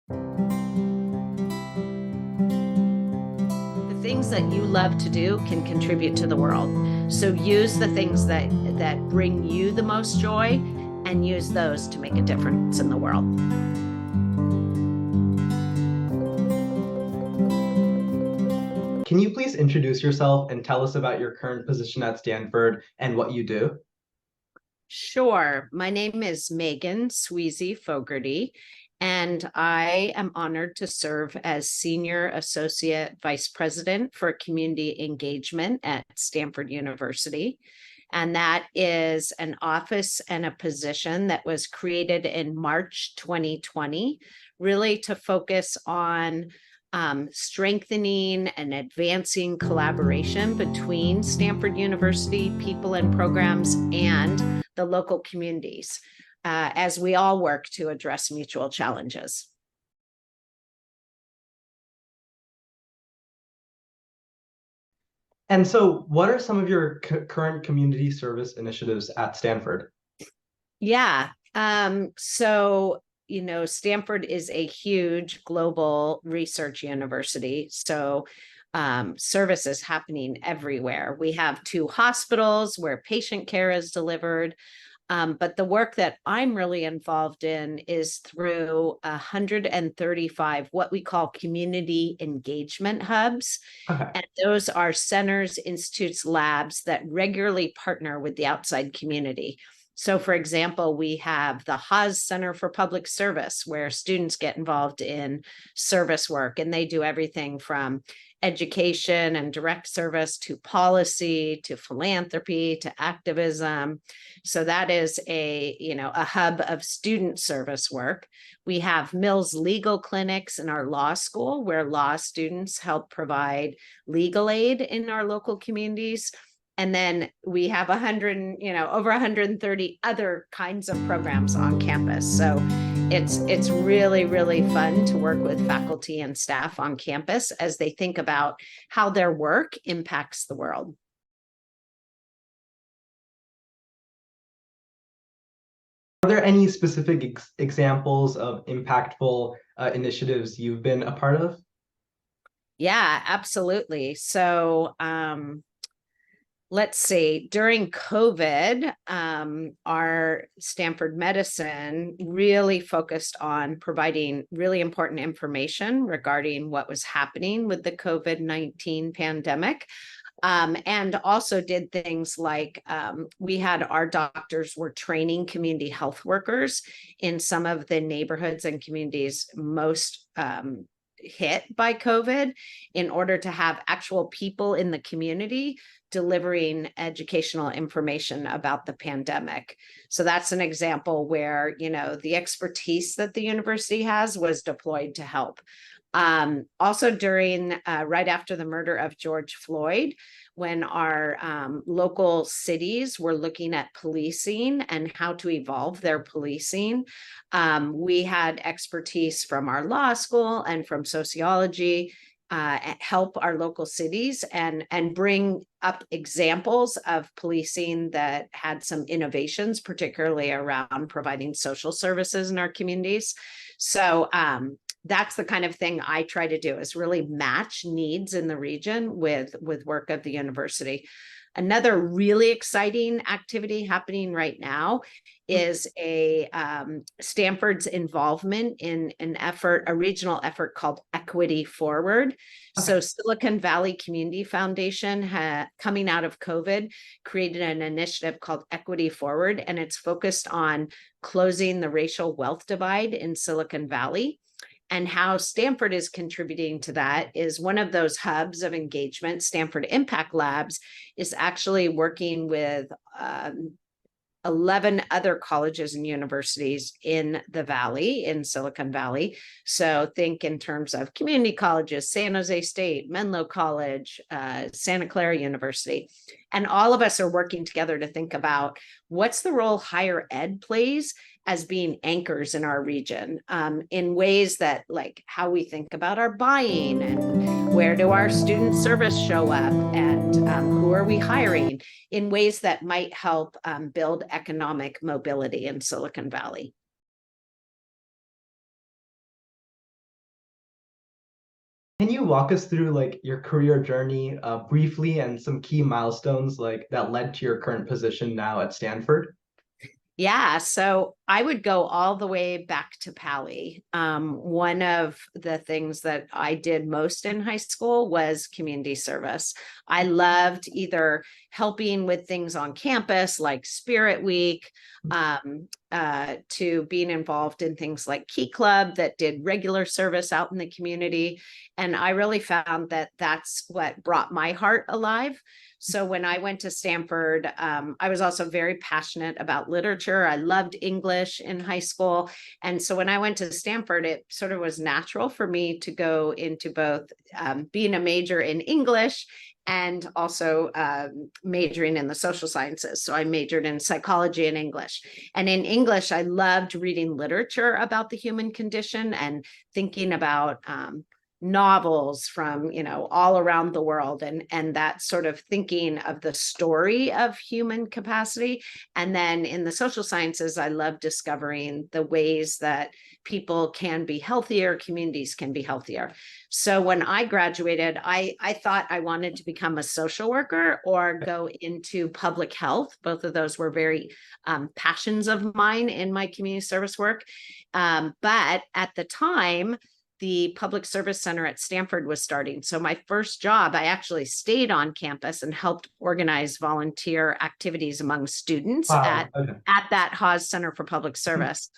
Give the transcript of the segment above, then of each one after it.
The things that you love to do can contribute to the world. So use the things that bring you the most joy and use those to make a difference in the world. Can you please introduce yourself and tell us about your current position at Stanford and what you do? Sure. My name is Megan Swezey Fogarty, and I am honored to serve as Senior Associate Vice President for Community Engagement at Stanford University. And that is an office and a position that was created in March 2020, really to focus on strengthening and advancing collaboration between Stanford University people and programs and the local communities as we all work to address mutual challenges. And so, what are some of your current community service initiatives at Stanford? Yeah. Stanford is a huge global research university. So service is happening everywhere. We have 2 hospitals where patient care is delivered. But the work that I'm really involved in is through 135 what we call community engagement hubs. Okay. And those are centers, institutes, labs that regularly partner with the outside community. So, for example, we have the Haas Center for Public Service, where students get involved in service work, and they do everything from education and direct service to policy to philanthropy to activism. So that is a hub of student service work. We have Mills Legal Clinics in our law school, where law students help provide legal aid in our local communities. And then we have over 130 other kinds of programs on campus. So it's really, really fun to work with faculty and staff on campus as they think about how their work impacts the world. Are there any specific examples of impactful initiatives you've been a part of? Yeah, absolutely. So let's see, during COVID, our Stanford Medicine really focused on providing really important information regarding what was happening with the COVID-19 pandemic. And also did things like we had our doctors were training community health workers in some of the neighborhoods and communities most hit by COVID in order to have actual people in the community delivering educational information about the pandemic. So that's an example where, the expertise that the university has was deployed to help. Also during right after the murder of George Floyd, when our local cities were looking at policing and how to evolve their policing, we had expertise from our law school and from sociology help our local cities and bring up examples of policing that had some innovations, particularly around providing social services in our communities. So that's the kind of thing I try to do, is really match needs in the region with work of the university. Another really exciting activity happening right now is Stanford's involvement in a regional effort called Equity Forward. So Silicon Valley Community Foundation, coming out of COVID, created an initiative called Equity Forward, and it's focused on closing the racial wealth divide in Silicon Valley. And how Stanford is contributing to that is one of those hubs of engagement. Stanford Impact Labs is actually working with 11 other colleges and universities in the Valley, in Silicon Valley. So think in terms of community colleges, San Jose State, Menlo College, Santa Clara University. And all of us are working together to think about what's the role higher ed plays as being anchors in our region, in ways that, like, how we think about our buying and where do our student service show up and who are we hiring, in ways that might help build economic mobility in Silicon Valley. Can you walk us through like your career journey briefly and some key milestones like that led to your current position now at Stanford? Yeah, so I would go all the way back to Pally. One of the things that I did most in high school was community service. I loved either helping with things on campus like Spirit Week, to being involved in things like Key Club that did regular service out in the community. And I really found that that's what brought my heart alive. So when I went to Stanford, I was also very passionate about literature. I loved English in high school. And so when I went to Stanford, it sort of was natural for me to go into both being a major in English and also majoring in the social sciences. So I majored in psychology and English. And in English, I loved reading literature about the human condition and thinking about novels from all around the world, and that sort of thinking of the story of human capacity. And then in the social sciences, I love discovering the ways that people can be healthier, communities can be healthier. So when I graduated, I thought I wanted to become a social worker or go into public health. Both of those were very passions of mine in my community service work. But at the time, the public service center at Stanford was starting. So my first job, I actually stayed on campus and helped organize volunteer activities among students Wow. Okay. at that Haas Center for Public Service.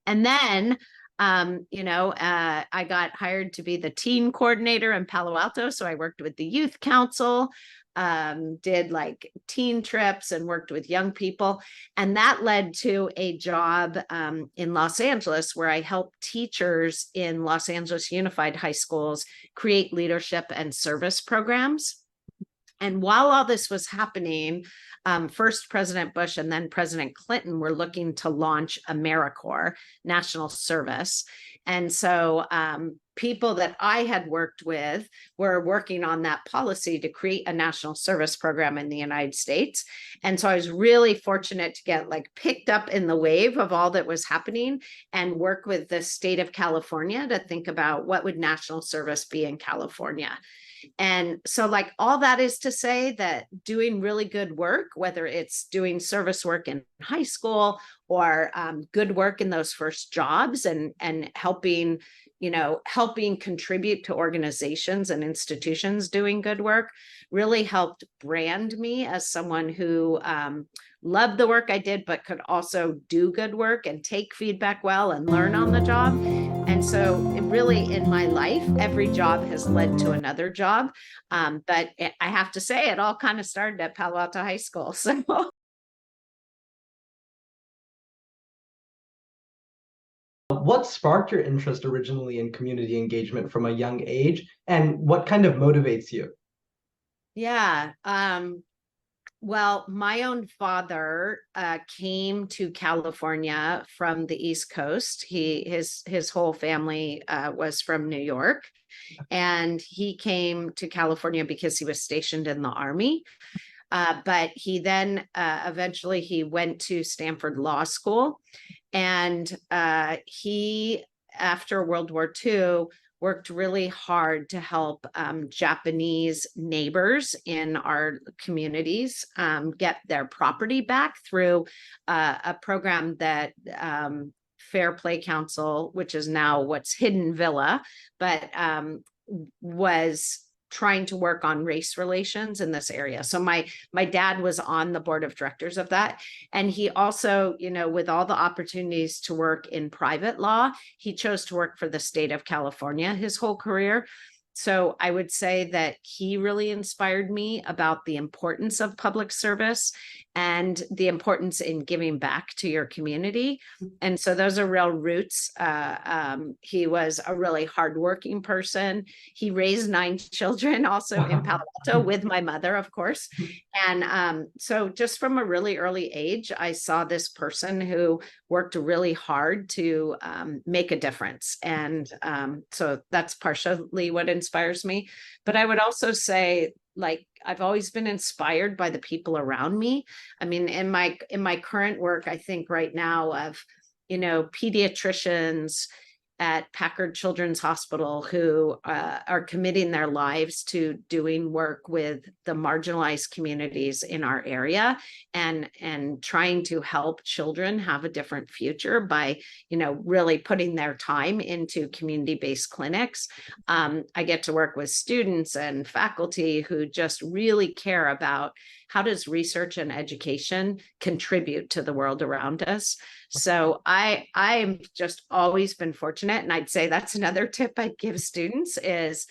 And then, I got hired to be the teen coordinator in Palo Alto. So I worked with the youth council, did like teen trips and worked with young people. And that led to a job in Los Angeles where I helped teachers in Los Angeles Unified High Schools create leadership and service programs. And while all this was happening, first President Bush and then President Clinton were looking to launch AmeriCorps, National Service. And so people that I had worked with were working on that policy to create a national service program in the United States. And so I was really fortunate to get like picked up in the wave of all that was happening and work with the state of California to think about what would national service be in California. And so like all that is to say that doing really good work, whether it's doing service work in high school or good work in those first jobs and helping contribute to organizations and institutions doing good work, really helped brand me as someone who loved the work I did, but could also do good work and take feedback well and learn on the job. And so it really, in my life, every job has led to another job. But I have to say, it all kind of started at Palo Alto High School. So What sparked your interest originally in community engagement from a young age, and what kind of motivates you? yeah. Well, my own father came to California from the East Coast. His whole family was from New York, and he came to California because he was stationed in the Army. But he then eventually he went to Stanford Law School, and he, after World War II, worked really hard to help Japanese neighbors in our communities get their property back through a program that Fair Play Council, which is now what's Hidden Villa, but was trying to work on race relations in this area. So my dad was on the board of directors of that. And he also, with all the opportunities to work in private law, he chose to work for the state of California his whole career. So I would say that he really inspired me about the importance of public service and the importance in giving back to your community. And so those are real roots. He was a really hardworking person. He raised 9 children also in Palo Alto with my mother, of course. And so just from a really early age, I saw this person who worked really hard to make a difference. And so that's partially what inspires me. But I would also say, like, I've always been inspired by the people around me. I mean, in my current work, I think right now of, pediatricians at Packard Children's Hospital who are committing their lives to doing work with the marginalized communities in our area and trying to help children have a different future by, really putting their time into community-based clinics. I get to work with students and faculty who just really care about how does research and education contribute to the world around us. So I'm just always been fortunate. And I'd say that's another tip I'd give students is,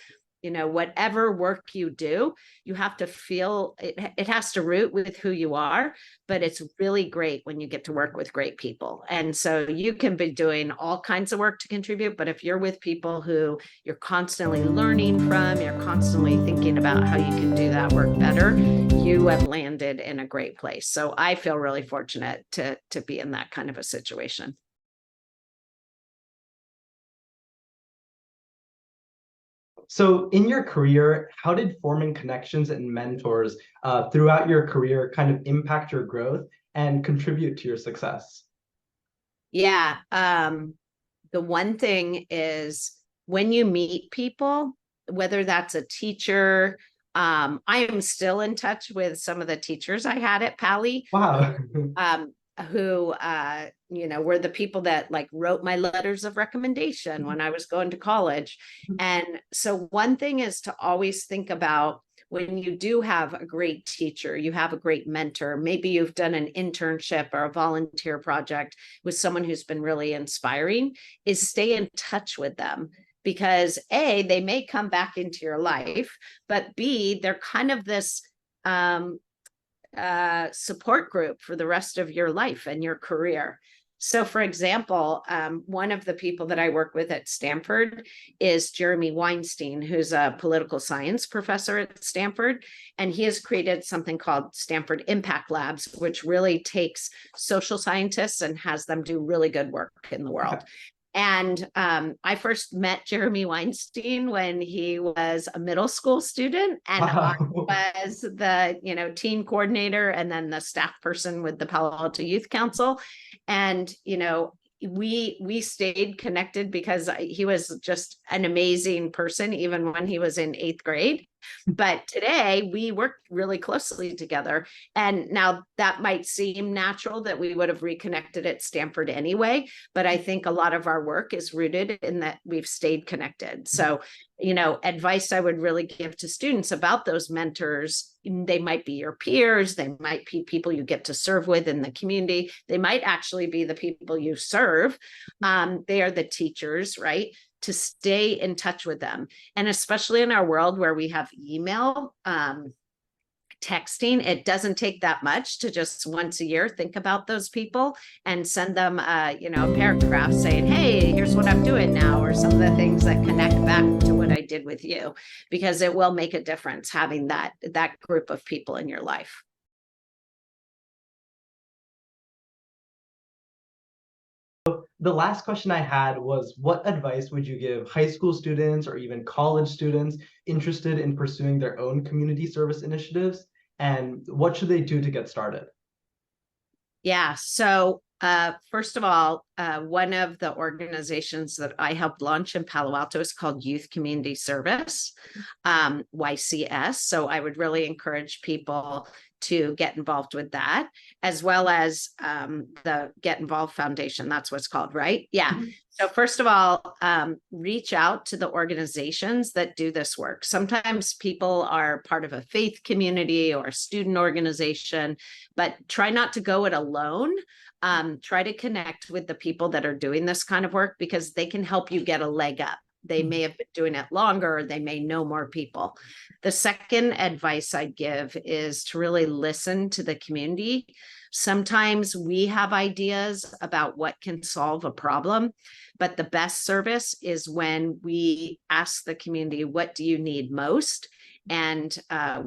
whatever work you do, you have to feel it has to root with who you are, but it's really great when you get to work with great people. And so you can be doing all kinds of work to contribute, but if you're with people who you're constantly learning from, you're constantly thinking about how you can do that work better, you have landed in a great place. So I feel really fortunate to be in that kind of a situation. So in your career, how did forming connections and mentors throughout your career kind of impact your growth and contribute to your success? Yeah. The one thing is when you meet people, whether that's a teacher, I am still in touch with some of the teachers I had at Pally. Wow. Who were the people that like wrote my letters of recommendation when I was going to college. And so one thing is to always think about when you do have a great teacher, you have a great mentor, maybe you've done an internship or a volunteer project with someone who's been really inspiring, is stay in touch with them. Because A, they may come back into your life, but B, they're kind of this support group for the rest of your life and your career. So for example, one of the people that I work with at Stanford is Jeremy Weinstein, who's a political science professor at Stanford. And he has created something called Stanford Impact Labs, which really takes social scientists and has them do really good work in the world. And I first met Jeremy Weinstein when he was a middle school student, and I was the teen coordinator and then the staff person with the Palo Alto Youth Council. And we stayed connected because he was just an amazing person even when he was in 8th grade. But today we work really closely together. And now that might seem natural that we would have reconnected at Stanford anyway, but I think a lot of our work is rooted in that we've stayed connected. So, advice I would really give to students about those mentors, they might be your peers, they might be people you get to serve with in the community, they might actually be the people you serve. They are the teachers, right? To stay in touch with them. And especially in our world where we have email, texting, it doesn't take that much to just once a year think about those people and send them a paragraph saying, hey, here's what I'm doing now, or some of the things that connect back to what I did with you, because it will make a difference having that group of people in your life. The last question I had was, what advice would you give high school students or even college students interested in pursuing their own community service initiatives? And what should they do to get started? Yeah, so first of all, one of the organizations that I helped launch in Palo Alto is called Youth Community Service, YCS. So I would really encourage people to get involved with that, as well as the Get Involved Foundation. That's what it's called, right? Yeah. Mm-hmm. So first of all, reach out to the organizations that do this work. Sometimes people are part of a faith community or a student organization, but try not to go it alone. Try to connect with the people that are doing this kind of work because they can help you get a leg up. They may have been doing it longer, or they may know more people. The second advice I'd give is to really listen to the community. Sometimes we have ideas about what can solve a problem, but the best service is when we ask the community, what do you need most? And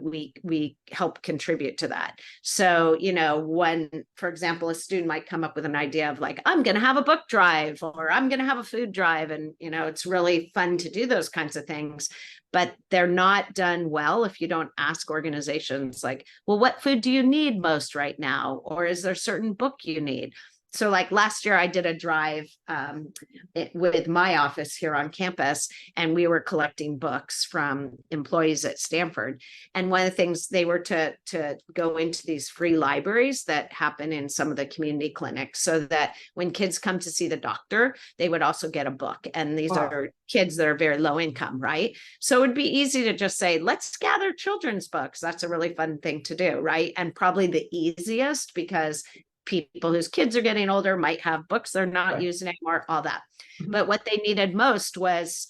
we help contribute to that. So, when, for example, a student might come up with an idea of like, I'm going to have a book drive, or I'm going to have a food drive. And, it's really fun to do those kinds of things, but they're not done well if you don't ask organizations like, well, what food do you need most right now? Or is there a certain book you need? So like last year I did a drive with my office here on campus, and we were collecting books from employees at Stanford. And one of the things, they were to go into these free libraries that happen in some of the community clinics, so that when kids come to see the doctor, they would also get a book. And these are kids that are very low income, right? So it would be easy to just say, let's gather children's books. That's a really fun thing to do, right? And probably the easiest, because people whose kids are getting older might have books they're not using anymore, all that. But what they needed most was,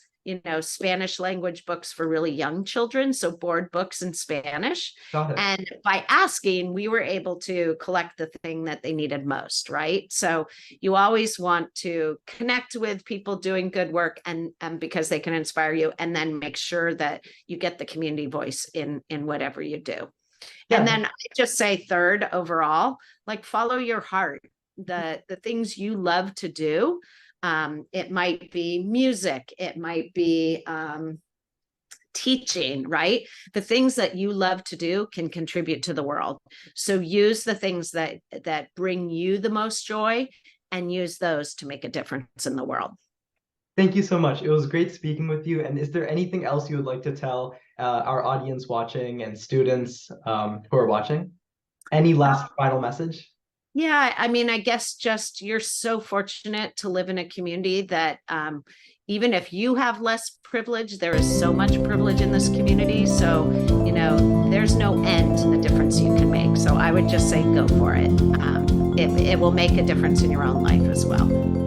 Spanish language books for really young children. So board books in Spanish. And by asking, we were able to collect the thing that they needed most, right? So you always want to connect with people doing good work, and because they can inspire you, and then make sure that you get the community voice in whatever you do. Yeah. And then I just say third overall, like follow your heart, the things you love to do. It might be music, it might be teaching, right? The things that you love to do can contribute to the world. So use the things that bring you the most joy, and use those to make a difference in the world. Thank you so much. It was great speaking with you. And is there anything else you would like to tell our audience watching and students who are watching? Any last final message? Yeah, I mean, I guess just you're so fortunate to live in a community that even if you have less privilege, there is so much privilege in this community. So, there's no end to the difference you can make. So I would just say go for it. It will make a difference in your own life as well.